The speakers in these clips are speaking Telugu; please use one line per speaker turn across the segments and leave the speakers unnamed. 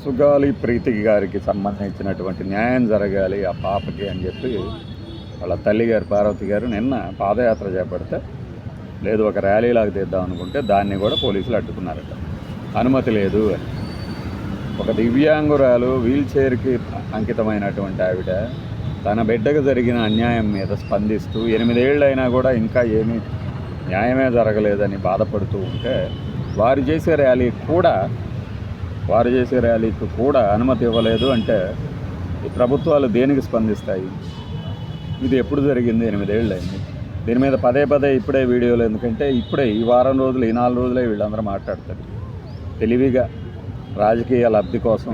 సుగాలి ప్రీతి గారికి సంబంధించినటువంటి న్యాయం జరగాలి ఆ పాపకి అని చెప్పి వాళ్ళ తల్లి గారు పార్వతి గారు నిన్న పాదయాత్ర చేపడితే లేదు ఒక ర్యాలీలాగా తీద్దాం అనుకుంటే దాన్ని కూడా పోలీసులు అడ్డుకున్నారట. అనుమతి లేదు అని. ఒక దివ్యాంగురాలు వీల్ చైర్కి అంకితమైనటువంటి ఆవిడ తన బిడ్డకు జరిగిన అన్యాయం మీద స్పందిస్తూ 8 ఏళ్ళైనా కూడా ఇంకా ఏమీ న్యాయమే జరగలేదని బాధపడుతూ ఉంటే వారు చేసే ర్యాలీకి కూడా అనుమతి ఇవ్వలేదు అంటే ఈ ప్రభుత్వాలు దేనికి స్పందిస్తాయి? ఇది ఎప్పుడు జరిగింది? 8 ఏళ్ళు అయింది. దీని మీద పదే ఇప్పుడే వీడియోలు, ఎందుకంటే ఇప్పుడే ఈ వారం రోజులు, ఈ 4 రోజులే వీళ్ళందరూ మాట్లాడతారు. తెలివిగా రాజకీయ లబ్ధి కోసం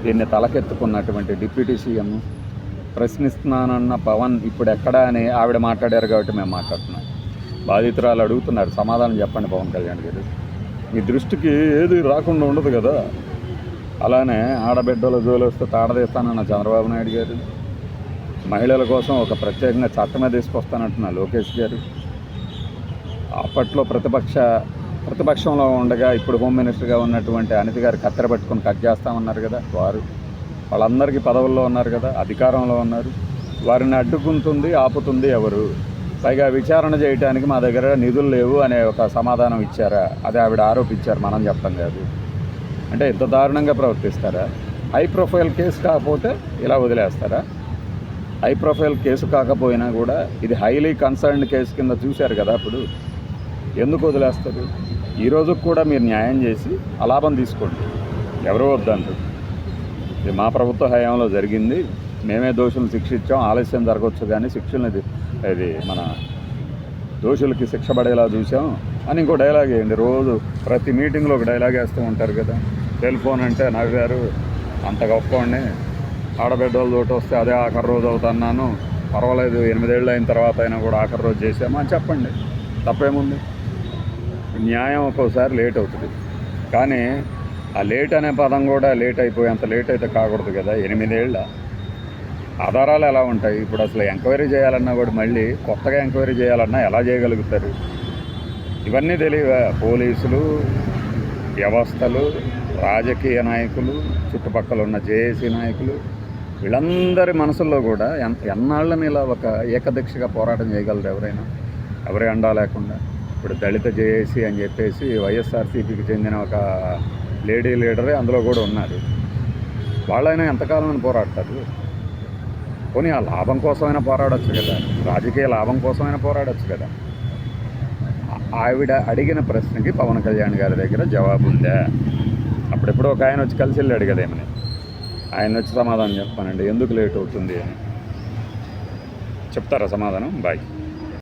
దీన్ని తలకెత్తుకున్నటువంటి డిప్యూటీ సీఎం ప్రశ్నిస్తున్నానన్న పవన్ ఇప్పుడు ఎక్కడా అని ఆవిడ మాట్లాడారు కాబట్టి మేము మాట్లాడుతున్నాం. బాధితురాలు అడుగుతున్నారు, సమాధానం చెప్పండి పవన్ కళ్యాణ్ గారు. మీ దృష్టికి ఏది రాకుండా ఉండదు కదా. అలానే ఆడబిడ్డల జోలిస్తే తాడదీస్తానన్న చంద్రబాబు నాయుడు గారు, మహిళల కోసం ఒక ప్రత్యేకంగా చట్టమే తీసుకొస్తానంటున్న లోకేష్ గారు, అప్పట్లో ప్రతిపక్షంలో ఉండగా ఇప్పుడు హోమ్ మినిస్టర్గా ఉన్నటువంటి అనిత గారు కత్తెర పట్టుకొని కట్ చేస్తామన్నారు కదా. వాళ్ళందరికీ పదవుల్లో ఉన్నారు కదా, అధికారంలో ఉన్నారు. వారిని అడ్డుకుంటుంది, ఆపుతుంది ఎవరు? పైగా విచారణ చేయడానికి మా దగ్గర నిధులు లేవు అనే ఒక సమాధానం ఇచ్చారా? అది ఆవిడ ఆరోపించారు, మనం చెప్పడం కాదు. అంటే ఇంత దారుణంగా ప్రవర్తిస్తారా? హై ప్రొఫైల్ కేసు కాకపోతే ఇలా వదిలేస్తారా? హై ప్రొఫైల్ కేసు కాకపోయినా కూడా ఇది హైలీ కన్సర్న్డ్ కేసు కింద చూశారు కదా. అప్పుడు ఎందుకు వదిలేస్తారు? ఈరోజు కూడా మీరు న్యాయం చేసి అలాభం తీసుకోండి, ఎవరో వద్దంటారు. ఇది మా ప్రభుత్వ హయాంలో జరిగింది, మేమే దోషులను శిక్షించాం, ఆలస్యం జరగవచ్చు కానీ శిక్షల్ని ఇది మన దోషులకి శిక్ష పడేలా చూసాం అని ఇంకో డైలాగ్ వేయండి. రోజు ప్రతి మీటింగ్లో ఒక డైలాగ్ వేస్తూ ఉంటారు కదా. టెలిఫోన్ అంటే నవ్వారు, అంత గొప్పవాడిని, ఆడబిడ్డల తోటి వస్తే అదే ఆఖరి రోజు అవుతున్నాను, పర్వాలేదు 8 ఏళ్ళు అయిన తర్వాత అయినా కూడా ఆఖరి రోజు చేసామా అని చెప్పండి, తప్పేముంది? న్యాయం ఒక్కోసారి లేట్ అవుతుంది, కానీ ఆ లేట్ అనే పదం కూడా లేట్ అయిపోయి అంత లేట్ అయితే కాకూడదు కదా. 8 ఏళ్ళ ఆధారాలు ఎలా ఉంటాయి? ఇప్పుడు అసలు ఎంక్వైరీ చేయాలన్నా కూడా మళ్ళీ కొత్తగా ఎంక్వైరీ చేయాలన్నా ఎలా చేయగలుగుతారు? ఇవన్నీ తెలియవా? పోలీసులు, వ్యవస్థలు, రాజకీయ నాయకులు, చుట్టుపక్కల ఉన్న జేఏసీ నాయకులు, వీళ్ళందరి మనసుల్లో కూడా ఎన్నాళ్ళని ఇలా ఒక ఏకదీక్షగా పోరాటం చేయగలరు ఎవరైనా? ఎవరి అండా లేకుండా. ఇప్పుడు దళిత జేఏసీ అని చెప్పేసి వైఎస్ఆర్సీపీకి చెందిన ఒక లేడీ లీడరే అందులో కూడా ఉన్నారు. వాళ్ళైనా ఎంతకాలం అని పోరాడతారు? పోనీ ఆ లాభం కోసమైనా పోరాడచ్చు కదా, రాజకీయ లాభం కోసమైనా పోరాడచ్చు కదా. ఆవిడ అడిగిన ప్రశ్నకి పవన్ కళ్యాణ్ గారి దగ్గర జవాబు ఉందా? అప్పుడెప్పుడో ఒక ఆయన వచ్చి కలిసి వెళ్ళాడు కదా ఏమని, ఆయన వచ్చి సమాధానం చెప్పానండి ఎందుకు లేట్ అవుతుంది అని చెప్తారా సమాధానం? బాయ్.